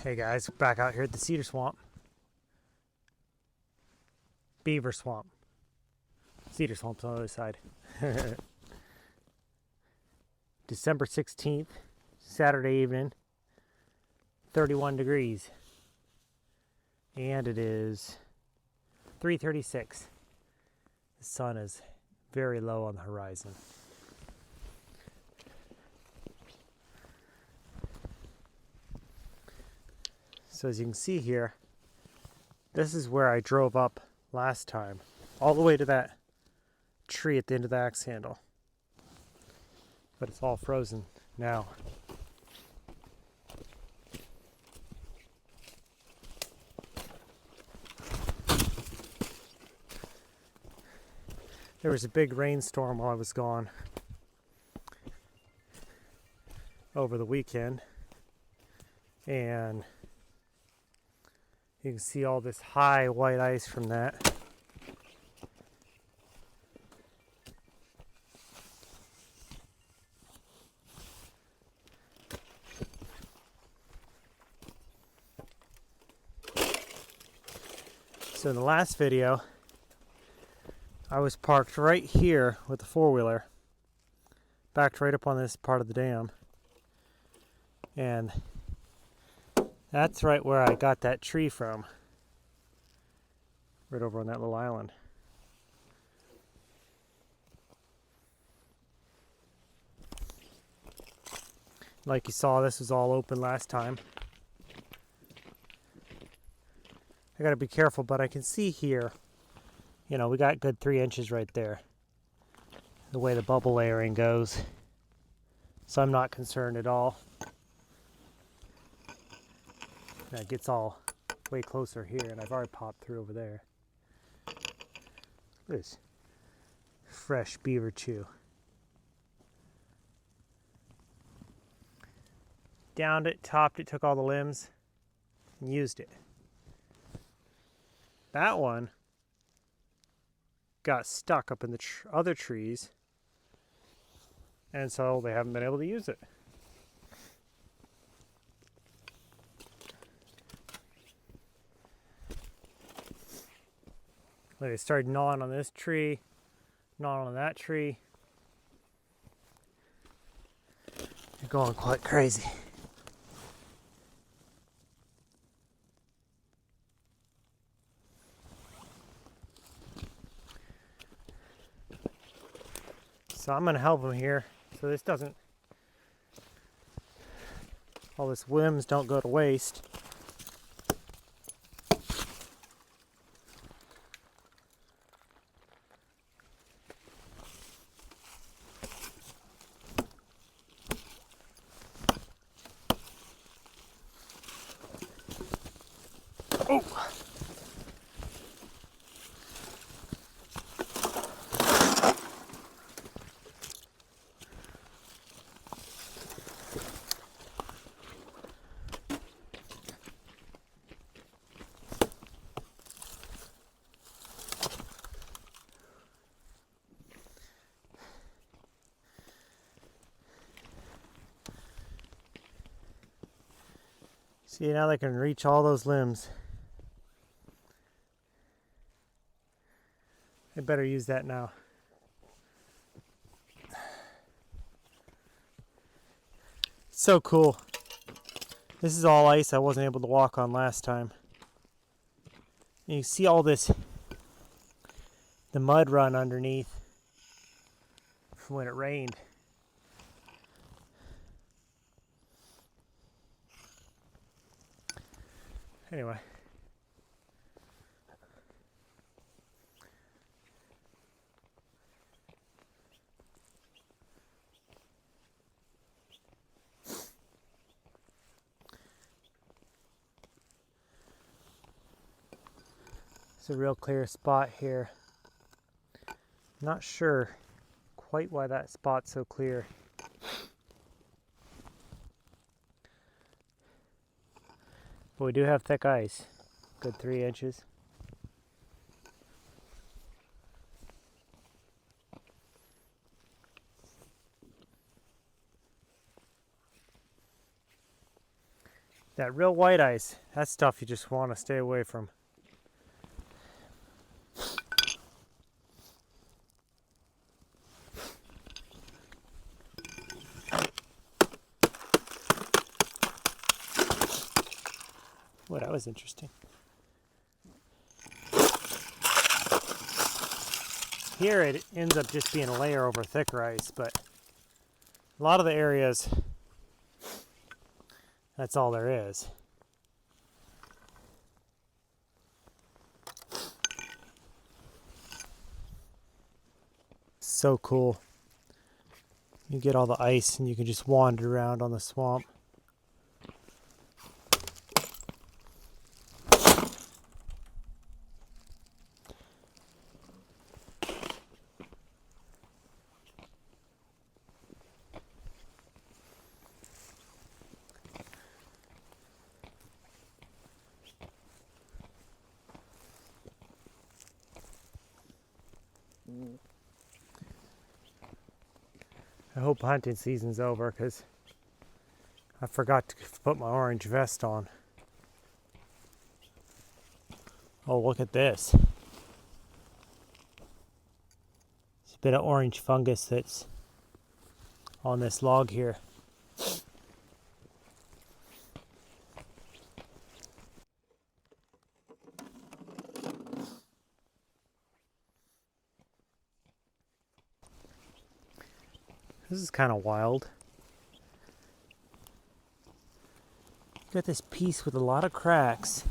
Hey guys, back out here at the cedar swamp. Beaver swamp. Cedar swamp's on the other side. December 16th, Saturday evening, 31 degrees. And it is 3:36. The sun is very low on the horizon. So as you can see here, this is where I drove up last time, all the way to that tree at the end of the axe handle. But it's all frozen now. There was a big rainstorm while I was gone over the weekend, and you can see all this high white ice from that. So in the last video, I was parked right here with the four-wheeler, backed right up on this part of the dam, and that's right where I got that tree from, right over on that little island. Like you saw, this was all open last time. I gotta be careful, but I can see here, you know, we got good 3 inches right there, the way the bubble layering goes. So I'm not concerned at all. That gets all way closer here, and I've already popped through over there. Look at this fresh beaver chew. Downed it, topped it, took all the limbs, and used it. That one got stuck up in the other trees, and so they haven't been able to use it. They started gnawing on this tree, gnawing on that tree. They're going quite crazy. So I'm going to help them here so this doesn't, all this limbs don't go to waste. Oh! See, now they can reach all those limbs. I better use that now. So cool. This is all ice I wasn't able to walk on last time. And you see all this, the mud run underneath from when it rained. Anyway. It's a real clear spot here. Not sure quite why that spot's so clear. But we do have thick ice, good 3 inches. That real white ice, that's stuff you just want to stay away from. Well, that was interesting. Here it ends up just being a layer over thicker ice, but a lot of the areas, that's all there is. So cool. You get all the ice and you can just wander around on the swamp. I hope hunting season's over because I forgot to put my orange vest on. Oh, look at this. It's a bit of orange fungus that's on this log here. This is kind of wild. Got this piece with a lot of cracks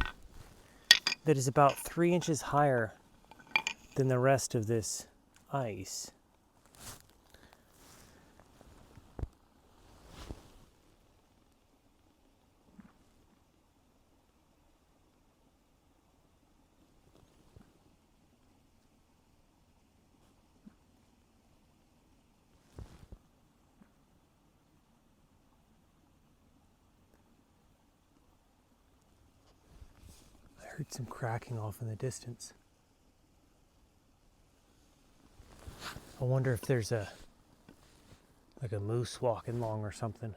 that is about 3 inches higher than the rest of this ice. I heard some cracking off in the distance. I wonder if there's like a moose walking along or something.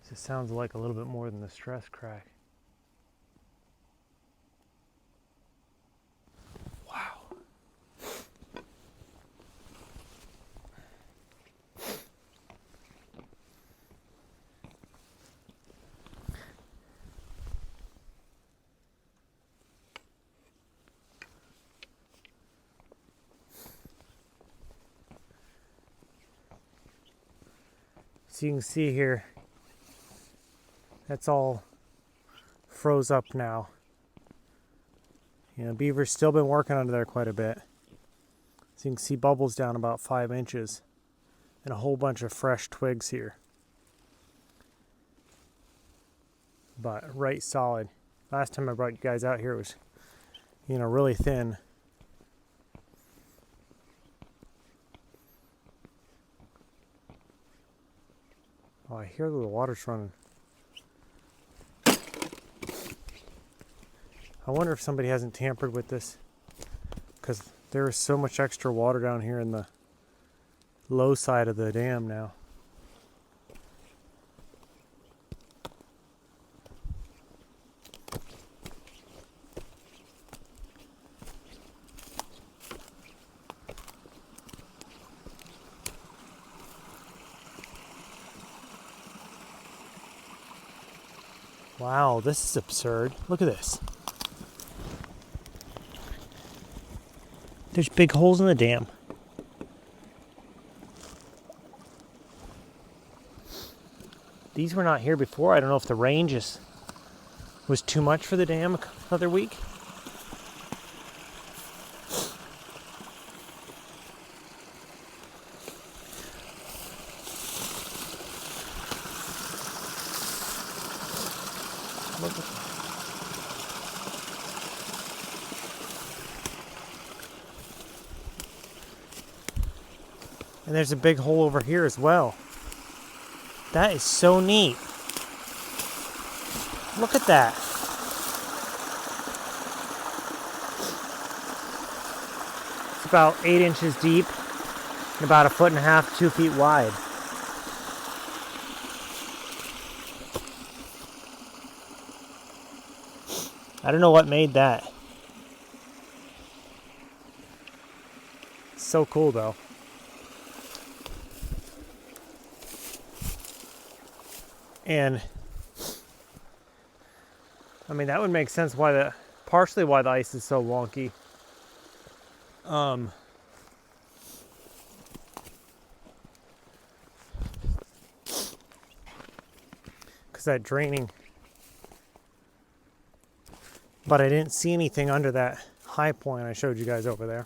This sounds like a little bit more than the stress crack. Wow. So you can see here, that's all froze up now. You know, Beaver's still been working under there quite a bit. So you can see bubbles down about 5 inches and a whole bunch of fresh twigs here. But right solid. Last time I brought you guys out here it was, you know, really thin. Oh, I hear the water's running. I wonder if somebody hasn't tampered with this, because there is so much extra water down here in the low side of the dam now. Wow, this is absurd. Look at this. There's big holes in the dam. These were not here before. I don't know if the rain just was too much for the dam another week. And there's a big hole over here as well. That is so neat. Look at that. It's about 8 inches deep and about 1.5 feet, 2 feet wide. I don't know what made that. So cool though. And I mean that would make sense partially why the ice is so wonky. Because that draining. But I didn't see anything under that high point I showed you guys over there.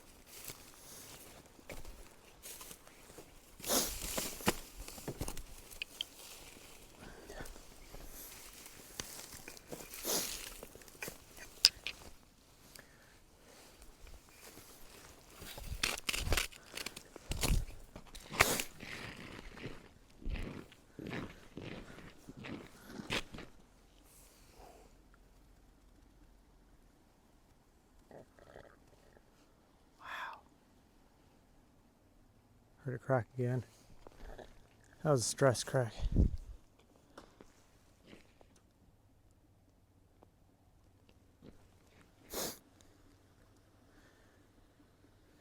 Heard it crack again. That was a stress crack.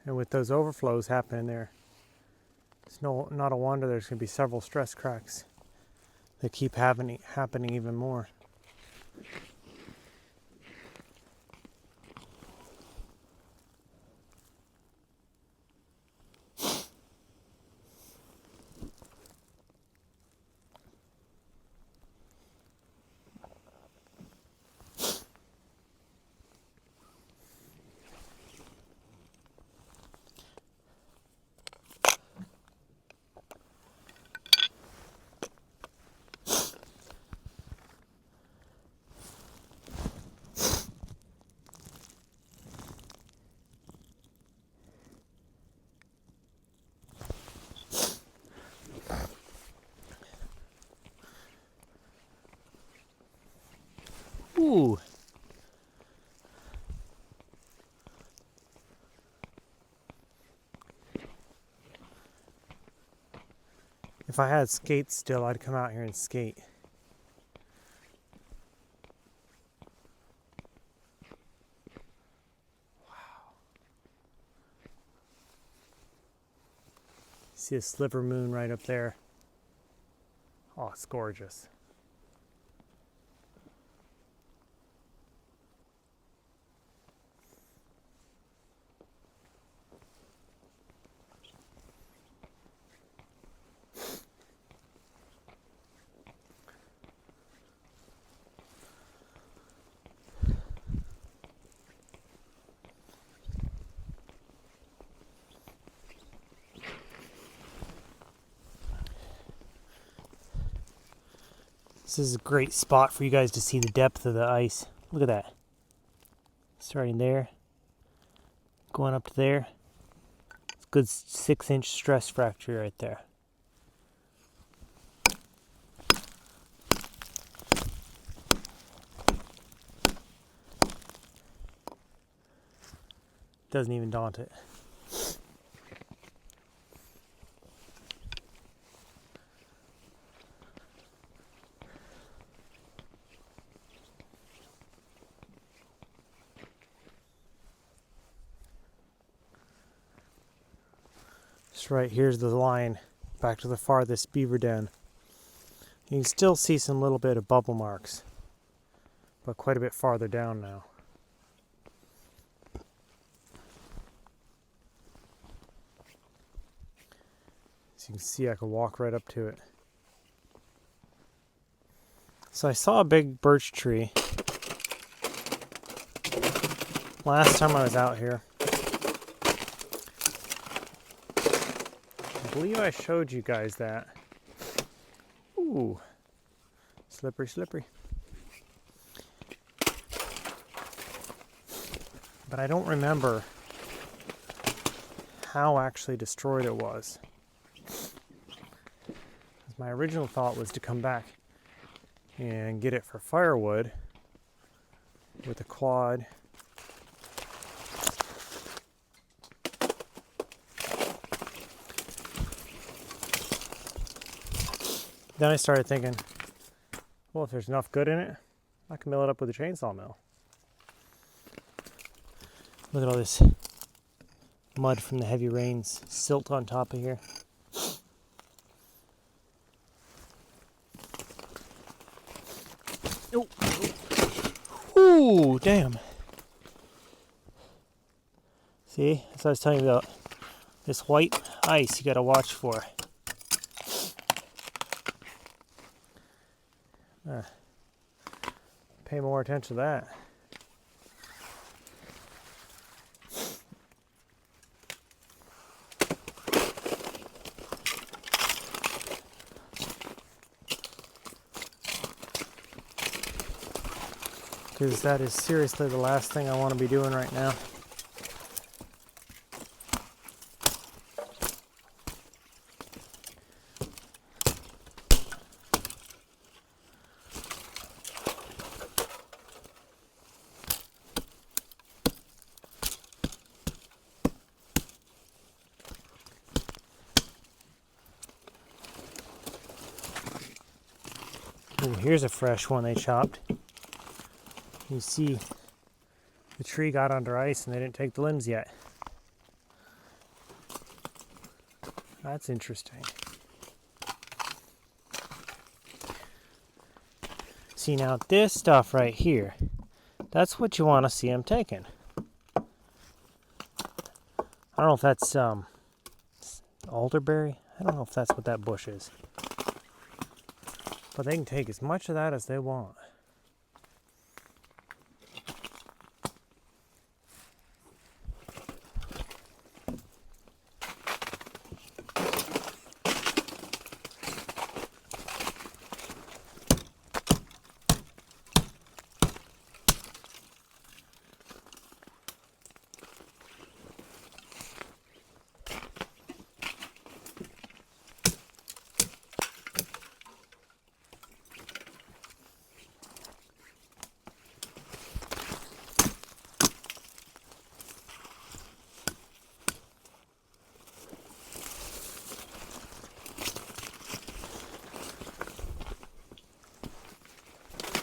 And with those overflows happening there, it's not a wonder there's going to be several stress cracks that keep happening even more. Ooh. If I had skates still, I'd come out here and skate. Wow. See a sliver moon right up there. Oh, it's gorgeous. This is a great spot for you guys to see the depth of the ice. Look at that. Starting there, going up to there. It's a good 6-inch stress fracture right there. Doesn't even daunt it. Just right here's the line back to the farthest beaver den. You can still see some little bit of bubble marks, but quite a bit farther down now. As you can see, I could walk right up to it. So I saw a big birch tree last time I was out here. I believe I showed you guys that. Ooh, slippery, slippery. But I don't remember how actually destroyed it was. My original thought was to come back and get it for firewood with a quad. Then I started thinking, well, if there's enough good in it, I can mill it up with a chainsaw mill. Look at all this mud from the heavy rains, silt on top of here. Oh. Ooh, damn. See, that's what I was telling you about. This white ice you gotta watch for. Pay more attention to that. Because that is seriously the last thing I want to be doing right now. Ooh, here's a fresh one they chopped. You see the tree got under ice and they didn't take the limbs yet. That's interesting. See, now this stuff right here, that's what you want to see them taking. I don't know if that's elderberry. I don't know if that's what that bush is. But they can take as much of that as they want.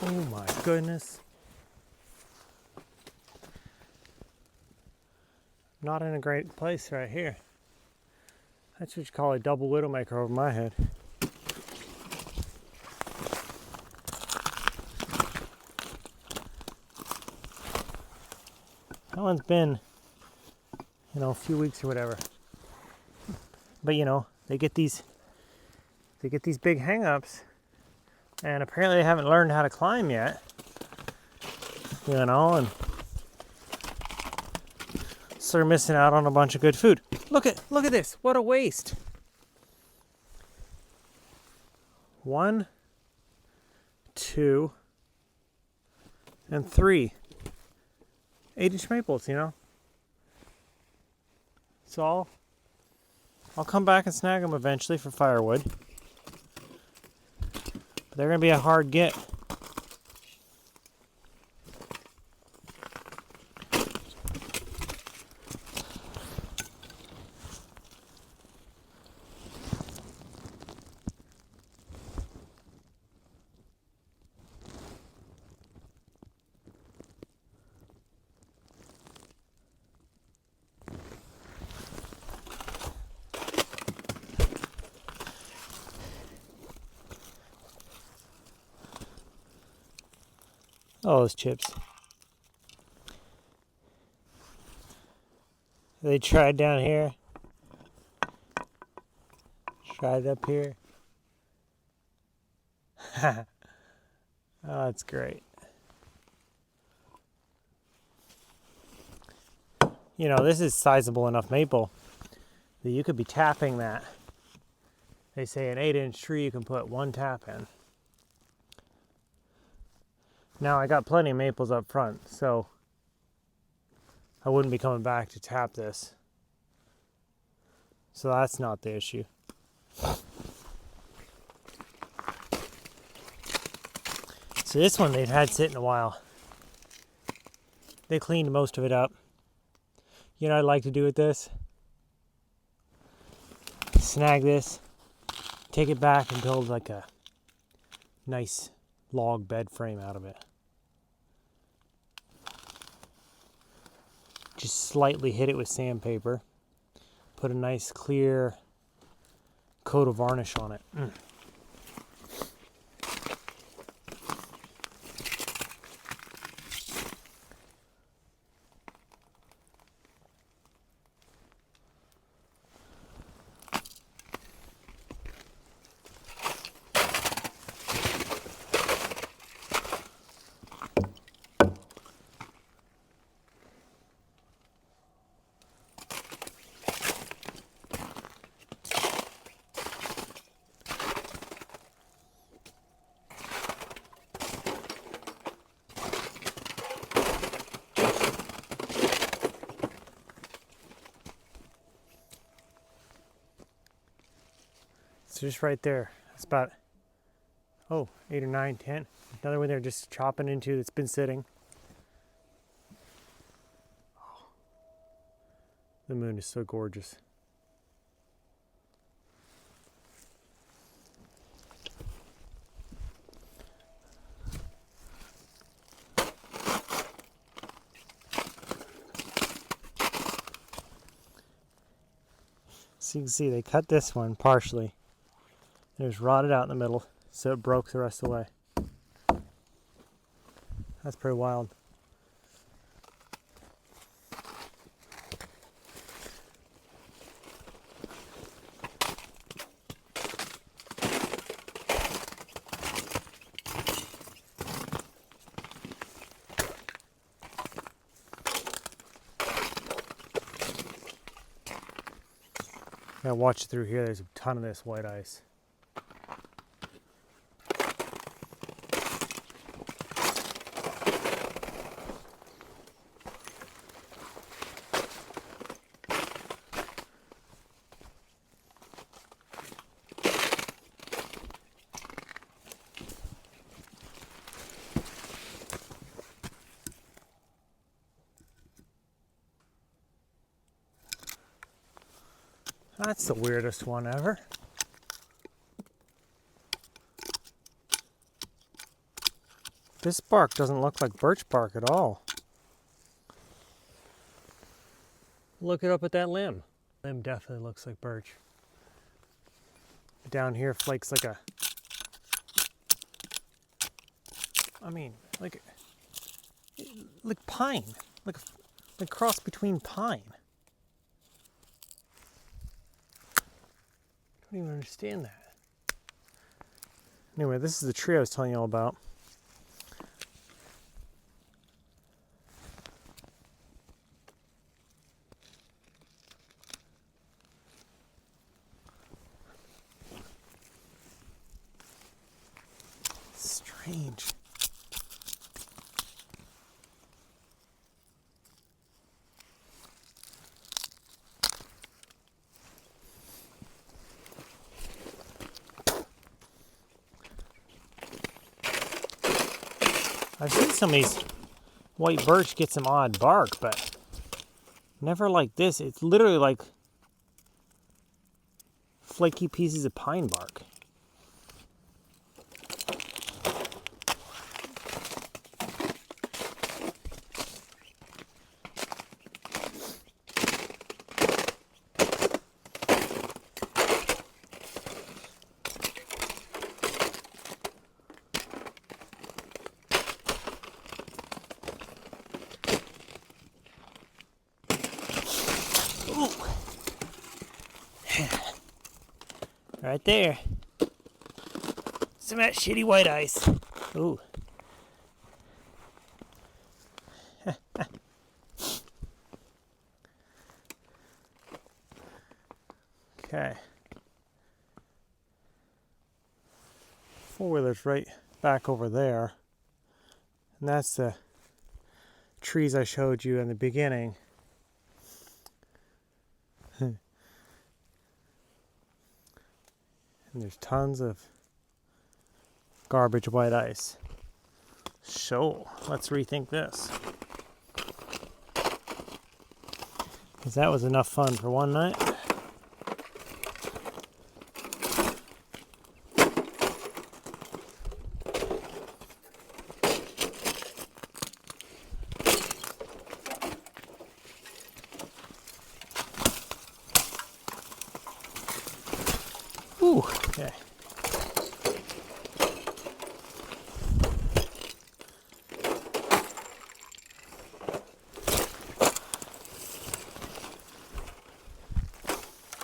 Oh my goodness. Not in a great place right here. That's what you call a double widowmaker over my head. That one's been, a few weeks or whatever. But they get these big hang-ups. And apparently they haven't learned how to climb yet. And so they're missing out on a bunch of good food. Look at this. What a waste. 1, 2, and 3 8-inch maples, So I'll come back and snag them eventually for firewood. They're going to be a hard get. Oh, those chips. They tried down here. Tried up here. Oh, that's great. This is sizable enough maple that you could be tapping that. They say an 8-inch tree you can put 1 tap in. Now, I got plenty of maples up front, so I wouldn't be coming back to tap this. So that's not the issue. So this one they've had sitting a while. They cleaned most of it up. You know what I'd like to do with this? Snag this, take it back and build like a nice log bed frame out of it. just slightly hit it with sandpaper. Put a nice clear coat of varnish on it. So just right there, it's about, 8 or 9, 10. Another one there just chopping into that's been sitting. Oh, the moon is so gorgeous. So you can see they cut this one partially. It was rotted out in the middle, so it broke the rest of the way. That's pretty wild. Now watch through here, there's a ton of this white ice. That's the weirdest one ever. This bark doesn't look like birch bark at all. Look it up at that limb. Limb definitely looks like birch. Down here flakes like a, like pine, like cross between pine. I don't even understand that. Anyway, this is the tree I was telling you all about. Strange. I've seen some of these white birch get some odd bark, but never like this. It's literally like flaky pieces of pine bark. Right there. Some of that shitty white ice. Ooh. Okay. Four-wheeler's right back over there. And that's the trees I showed you in the beginning. And there's tons of garbage white ice. So, let's rethink this. Because that was enough fun for one night. Okay.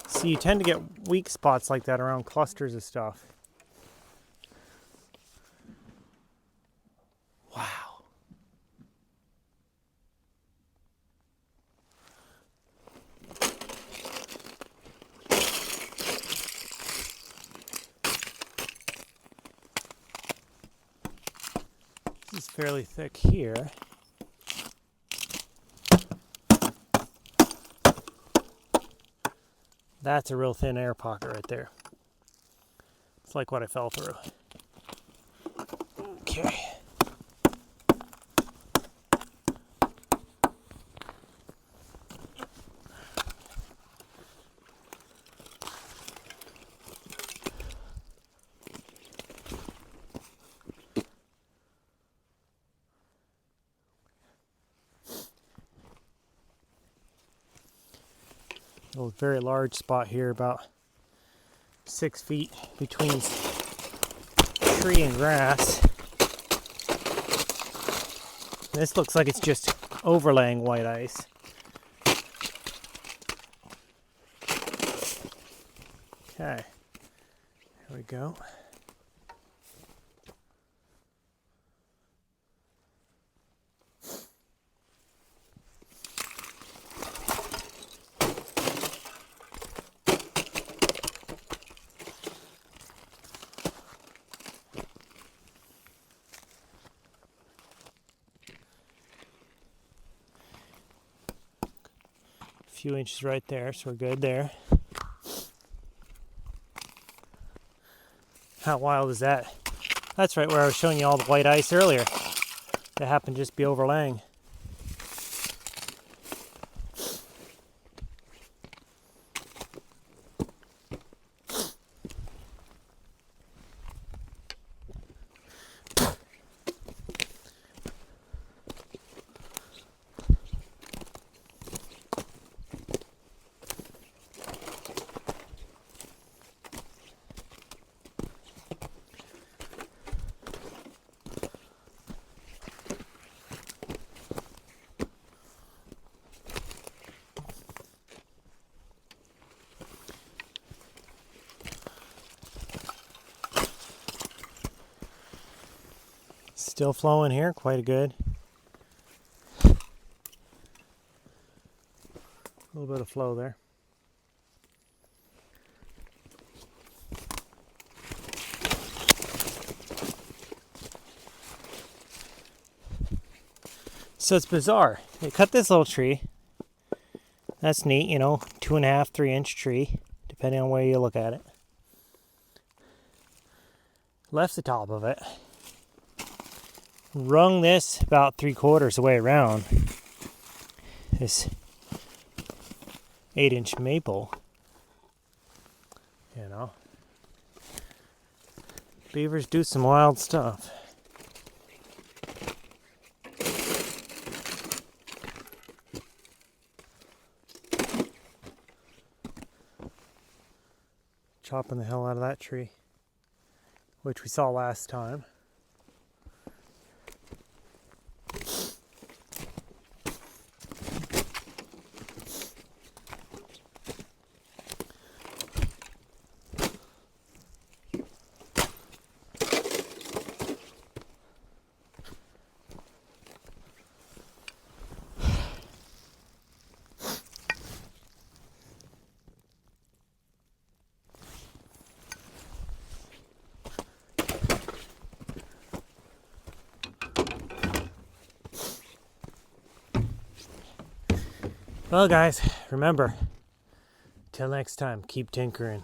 See, you tend to get weak spots like that around clusters of stuff. Wow. This is fairly thick here. That's a real thin air pocket right there. It's like what I fell through. Okay. A very large spot here, about 6 feet between tree and grass. This looks like it's just overlaying white ice. Okay, here we go. Few inches right there, so we're good there. How wild is that? That's right where I was showing you all the white ice earlier. That happened to just be overlaying. Still flowing here, quite good. A little bit of flow there. So it's bizarre. They cut this little tree. That's neat, 2.5, 3-inch tree, depending on where you look at it. Left the top of it. Wrung this about 3/4 the way around. This 8-inch maple. Beavers do some wild stuff. Chopping the hell out of that tree, which we saw last time. Well, guys, remember, till next time, keep tinkering.